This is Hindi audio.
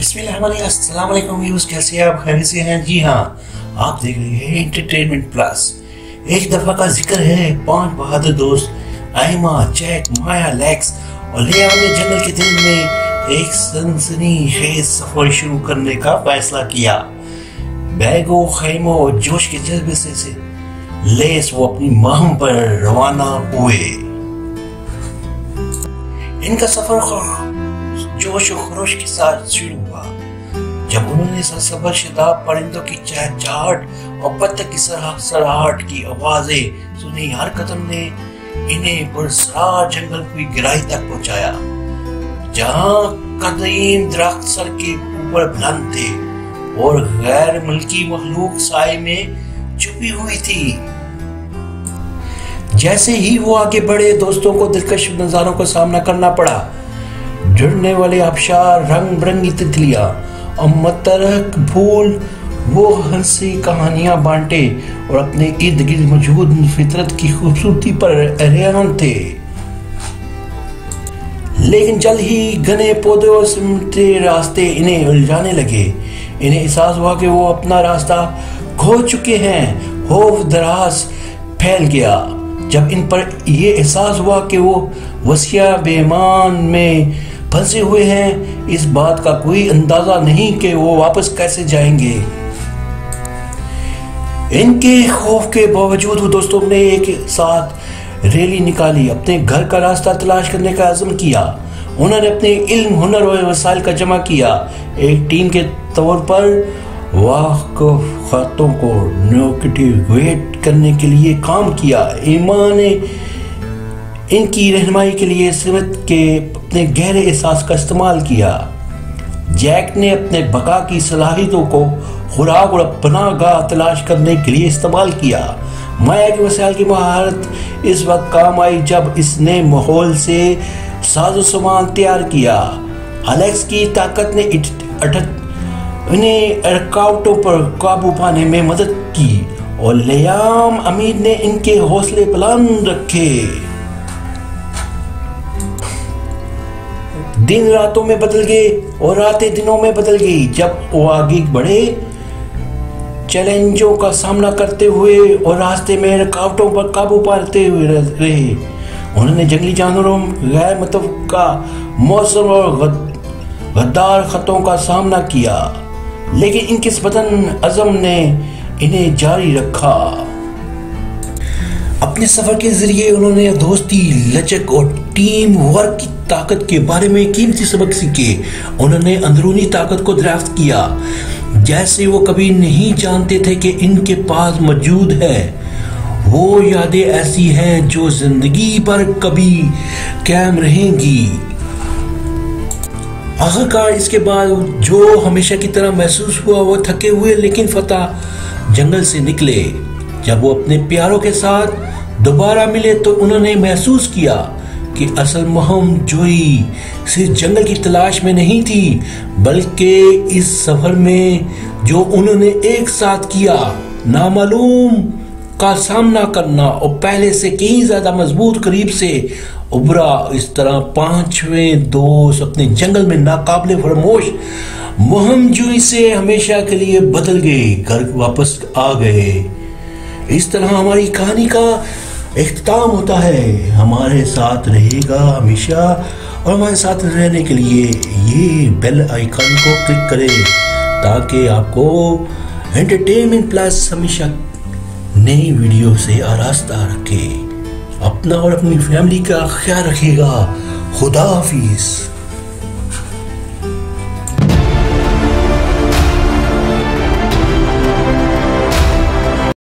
अस्सलाम वालेकुम व्यूअर्स, कैसे हैं आप? खैरियत से हैं? जी हाँ, आप देख रहे हैं एंटरटेनमेंट प्लस। एक दफा का जिक्र है, 5 बहादुर दोस्त आइमा, जैक, माया, लेक्स और लिया ने जंगल के दिल में एक सनसनीखेज सफर शुरू करने का फैसला किया। बैगों, खैमों और जोश के जज्बे से लेस वो अपनी मुहिम पर रवाना हुए। इनका सफर जोश और खरोश के साथ शुरू हुआ जब उन्होंने सरसब्ज़ शदाब परिंदों की चहचहाट और बत्तख की सरसराहट की आवाजें सुनी। हर कदम ने इन्हें पुरस्कार जंगल की गहराई तक पहुंचाया, जहां कदीम दरख्त सर के ऊपर बुलंद थे और गैर मुल्की मखलूक साए में छुपी हुई थी। जैसे ही वो आगे बढ़े, दोस्तों को दिलकश नजारों का सामना करना पड़ा। जुड़ने वाले आबशार, रंग बिरंगी तितलियां और मतरक फूल वो हंसी कहानियां बांटे और अपने इर्द गिर्द मौजूद फितरत की खूबसूरती पर हैरान थे। लेकिन जल्द ही घने पौधों से रास्ते इन्हें उलझाने लगे। इन्हें एहसास हुआ कि वो अपना रास्ता खो चुके हैं। खौफ दराज फैल गया जब इन पर यह एहसास हुआ कि वो वसिया बेईमान में फंसे हुए हैं। इस बात का कोई अंदाजा नहीं कि वो वापस कैसे जाएंगे। इनके खौफ के बावजूद वो दोस्तों ने एक साथ रैली निकाली, अपने घर का रास्ता तलाश करने का अज़्म किया। उन्होंने अपने इल्म, हुनर और वसाइल का जमा किया। एक टीम के तौर पर वाक़िफ़ ख़तों को नेविगेट करने के लिए काम किया। ईमान ने इनकी रहनुमाई के लिए सिमत के अपने गहरे एहसास का इस्तेमाल किया। जैक ने अपने बका की सलाहियतों को खुराक और पनाहगाह तलाश करने के लिए इस्तेमाल किया। माया के वसाइल की महारत इस वक्त काम आई जब इसने माहौल से साजो सामान तैयार किया। एलेक्स की ताकत ने इन्हें रुकावटों पर काबू पाने में मदद की और लियाम अमीर ने इनके हौसले बुलंद रखे। दिन रातों में बदल गए और रातें दिनों में बदल गई जब वो आगे बढ़े, चैलेंजों का सामना करते हुए और रास्ते में रुकावटों पर काबू पाते हुए रहे। उन्होंने जंगली जानवरों, गैर मुतफ़्क़ा मौसम और गद्दार खतों का सामना किया, लेकिन इनके बदन अज़म ने इन्हें जारी रखा। अपने सफर के जरिए उन्होंने दोस्ती, लचक और टीम वर्क की ताकत के बारे में कीमती सबक सीखे। उन्होंने अंदरूनी ताकत को दरियाफ्त किया, जैसे वो कभी नहीं जानते थे कि इनके पास मौजूद है। वो यादें ऐसी हैं जो जिंदगी भर कभी कायम रहेंगी। आखिरकार इसके बाद जो हमेशा की तरह महसूस हुआ, वो थके हुए लेकिन फतह जंगल से निकले। जब वो अपने प्यारों के साथ दोबारा मिले तो उन्होंने महसूस किया कि असल मुहिम जोई सिर्फ जंगल की तलाश में नहीं थी, बल्कि इस सफर में जो उन्होंने एक साथ किया, नामालूम का सामना करना और पहले से कहीं ज्यादा मजबूत करीब से उभरा। इस तरह 5वें दोस्त अपने जंगल में नाकाबिले फरामोश मुहिम जोई से हमेशा के लिए बदल गए, घर वापस आ गए। इस तरह हमारी कहानी का इख्तिताम होता है। हमारे साथ रहेगा हमेशा और हमारे साथ रहने के लिए ये बेल आइकन को क्लिक करें ताकि आपको एंटरटेनमेंट प्लस हमेशा नई वीडियो से आरास्ता रखे। अपना और अपनी फैमिली का ख्याल रखिएगा। खुदा हाफिज।